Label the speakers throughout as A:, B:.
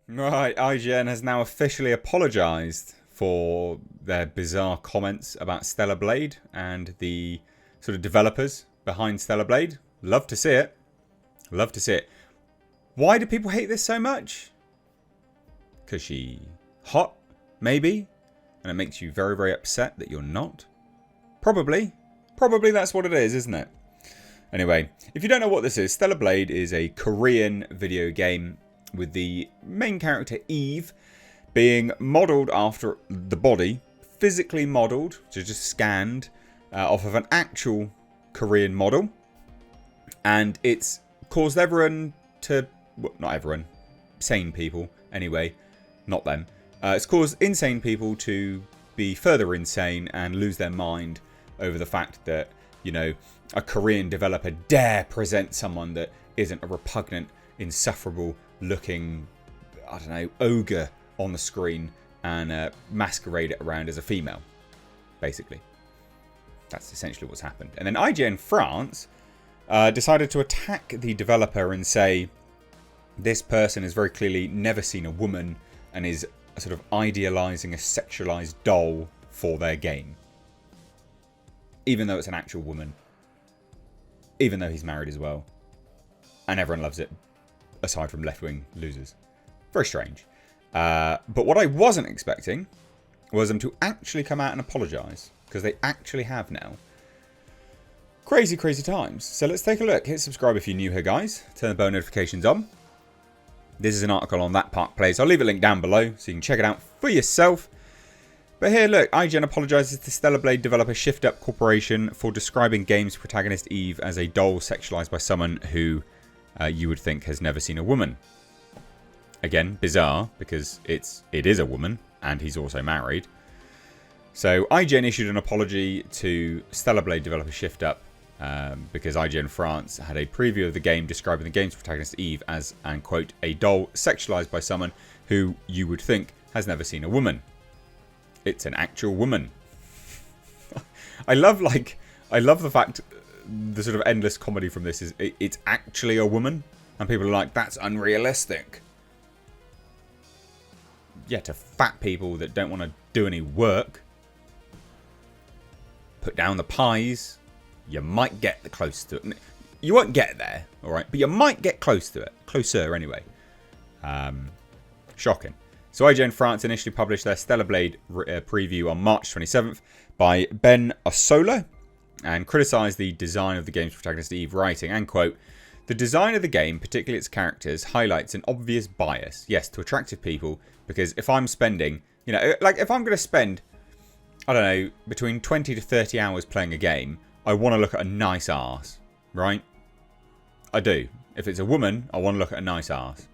A: Right, IGN has now officially apologised for their bizarre comments about Stellar Blade and the sort of developers behind Stellar Blade. Love to see it. Love to see it. Why do people hate this so much? Because she hot, maybe? And it makes you very, very upset that you're not? Probably. Probably that's what it is, isn't it? Anyway, if you don't know what this is, Stellar Blade is a Korean video game with the main character Eve being modelled after the body, physically modelled, so just scanned off of an actual Korean model. And it's caused everyone to, well, not everyone, sane people anyway, not them. It's caused insane people to be further insane and lose their mind over the fact that, you know, a Korean developer dare present someone that isn't a repugnant, insufferable looking, I don't know, ogre on the screen and masquerade it around as a female, basically. That's essentially what's happened. And then IGN France decided to attack the developer and say this person has very clearly never seen a woman and is sort of idealising a sexualised doll for their game. Even though it's an actual woman. Even though he's married as well. And everyone loves it, aside from left-wing losers. Very strange. But what I wasn't expecting was them to actually come out and apologise. Because they actually have now. Crazy, crazy times. So let's take a look. Hit subscribe if you're new here, guys. Turn the bell notifications on. This is an article on That Park Plays. I'll leave a link down below so you can check it out for yourself. But here, look, IGN apologises to Stellar Blade developer Shift Up Corporation for describing game's protagonist Eve as a doll sexualised by someone who you would think has never seen a woman. Again, bizarre, because it is a woman, and he's also married. So IGN issued an apology to Stellar Blade developer Shift Up because IGN France had a preview of the game describing the game's protagonist Eve as, and quote, a doll sexualised by someone who you would think has never seen a woman. It's an actual woman. I love the fact, the sort of endless comedy from this is it's actually a woman. And people are like, that's unrealistic. Yeah, to fat people that don't want to do any work. Put down the pies. You might get close to it. You won't get there, alright? But you might get close to it. Closer, anyway. Shocking. So IGN France initially published their Stellar Blade preview on March 27th by Ben Osola and criticised the design of the game's protagonist Eve, writing, and quote, the design of the game, particularly its characters, highlights an obvious bias, yes, to attractive people, because if I'm spending, you know, like if I'm going to spend, I don't know, between 20 to 30 hours playing a game, I want to look at a nice arse, right? I do. If it's a woman, I want to look at a nice arse.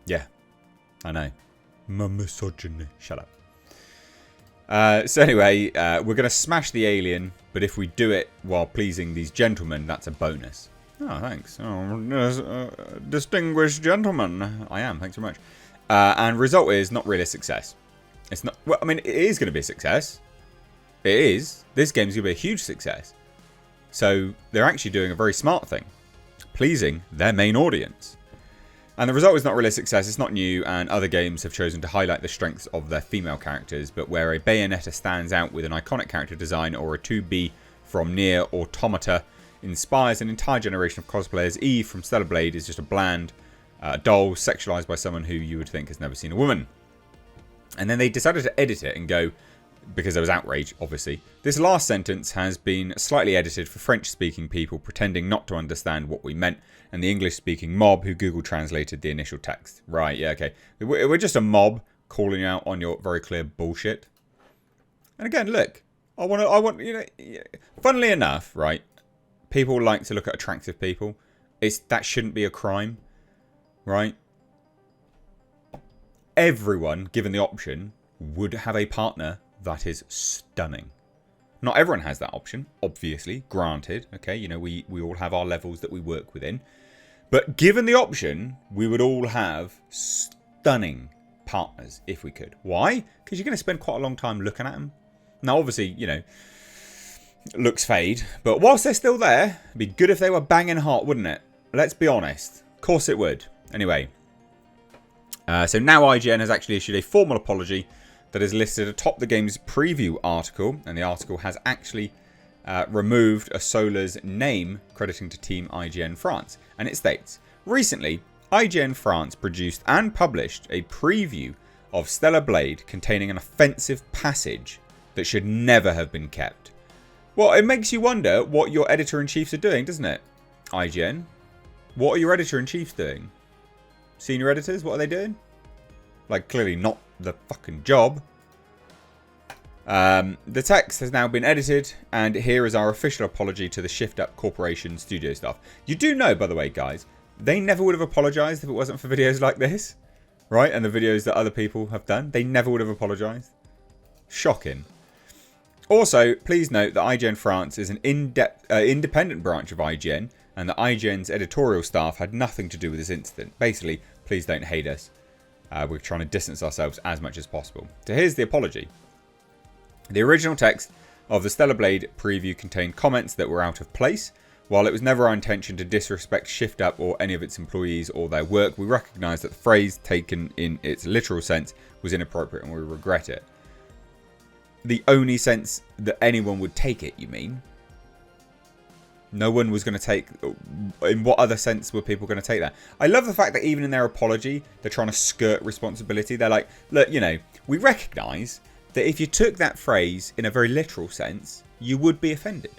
A: Yeah, I know. My misogyny. Shut up. So anyway, we're going to smash the alien, but if we do it while pleasing these gentlemen, that's a bonus. Oh, thanks. Oh, distinguished gentleman. I am, thanks very much. And result is not really a success. It's not. Well, I mean, it is going to be a success. It is. This game's going to be a huge success. So they're actually doing a very smart thing. Pleasing their main audience. And the result is not really a success, it's not new, and other games have chosen to highlight the strengths of their female characters, but where a Bayonetta stands out with an iconic character design, or a 2B from Nier Automata inspires an entire generation of cosplayers, Eve from Stellar Blade is just a bland doll sexualised by someone who you would think has never seen a woman. And then they decided to edit it and go, because there was outrage, obviously. This last sentence has been slightly edited for French-speaking people pretending not to understand what we meant, and the English-speaking mob who Google translated the initial text. Right, yeah, okay. We're just a mob calling out on your very clear bullshit. And again, look, I want, you know, funnily enough, right, people like to look at attractive people. That shouldn't be a crime, right? Everyone, given the option, would have a partner that is stunning. Not everyone has that option, obviously, granted. Okay, you know, we all have our levels that we work within. But given the option, we would all have stunning partners if we could. Why? Because you're going to spend quite a long time looking at them. Now, obviously, you know, looks fade. But whilst they're still there, it'd be good if they were banging hot, wouldn't it? let's be honest. Of course it would. Anyway. So now IGN has actually issued a formal apology that is listed atop the game's preview article. And the article has actually removed a Solar's name, crediting to Team IGN France. And it states, recently, IGN France produced and published a preview of Stellar Blade containing an offensive passage that should never have been kept. Well, it makes you wonder what your editor-in-chiefs are doing, doesn't it? IGN. What are your editor-in-chiefs doing? Senior editors, what are they doing? Like, clearly not the fucking job. The text has now been edited, and here is our official apology to the Shift Up Corporation studio staff. You do know, by the way, guys, they never would have apologised if it wasn't for videos like this. Right? And the videos that other people have done. They never would have apologised. Shocking. Also, please note that IGN France is an independent branch of IGN, and that IGN's editorial staff had nothing to do with this incident. Basically, please don't hate us. We're trying to distance ourselves as much as possible. So here's the apology. The original text of the Stellar Blade preview contained comments that were out of place. While it was never our intention to disrespect Shift Up or any of its employees or their work, we recognise that the phrase taken in its literal sense was inappropriate and we regret it. The only sense that anyone would take it, you mean? No one was going to take... In what other sense were people going to take that? I love the fact that even in their apology, they're trying to skirt responsibility. They're like, look, you know, we recognise that if you took that phrase in a very literal sense, you would be offended.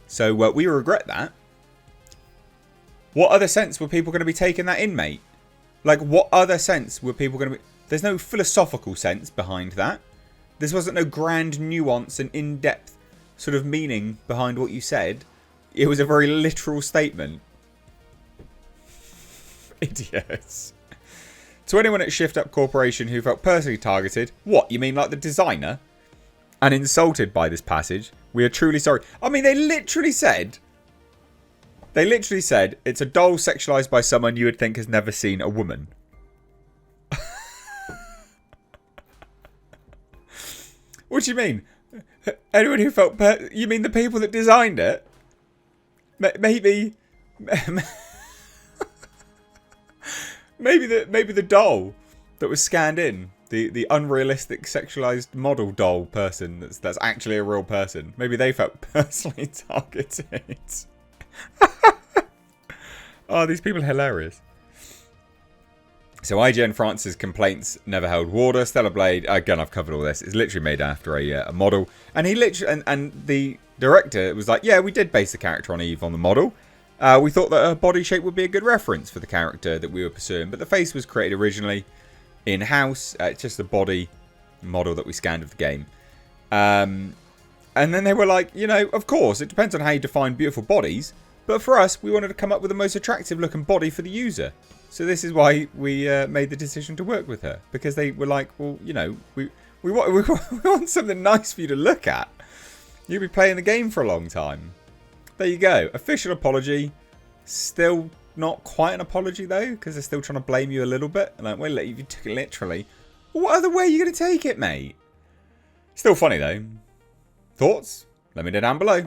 A: So we regret that. What other sense were people going to be taking that in, mate? Like, what other sense were people going to be... There's no philosophical sense behind that. This wasn't no grand nuance and in-depth sort of meaning behind what you said. It was a very literal statement. Idiots. To anyone at Shift Up Corporation who felt personally targeted, what, you mean like the designer? And insulted by this passage, we are truly sorry. I mean, they literally said, it's a doll sexualized by someone you would think has never seen a woman. What do you mean? Anyone who felt... You mean the people that designed it? Maybe... maybe the doll that was scanned in. The unrealistic sexualized model doll person that's actually a real person. Maybe they felt personally targeted. Oh, these people are hilarious. So IGN France's complaints never held water. Stellar Blade, again, I've covered all this. It's literally made after a model. And he literally, and the director was like, yeah, we did base the character on Eve on the model. We thought that her body shape would be a good reference for the character that we were pursuing. But the face was created originally in-house. It's just the body model that we scanned of the game. And then they were like, you know, of course, it depends on how you define beautiful bodies. But for us, we wanted to come up with the most attractive looking body for the user. So this is why we made the decision to work with her. Because they were like, well, you know, we want something nice for you to look at. You'll be playing the game for a long time. There you go. Official apology. Still not quite an apology, though. Because they're still trying to blame you a little bit. Like, well, if you took it literally. What other way are you going to take it, mate? Still funny, though. Thoughts? Let me know down below.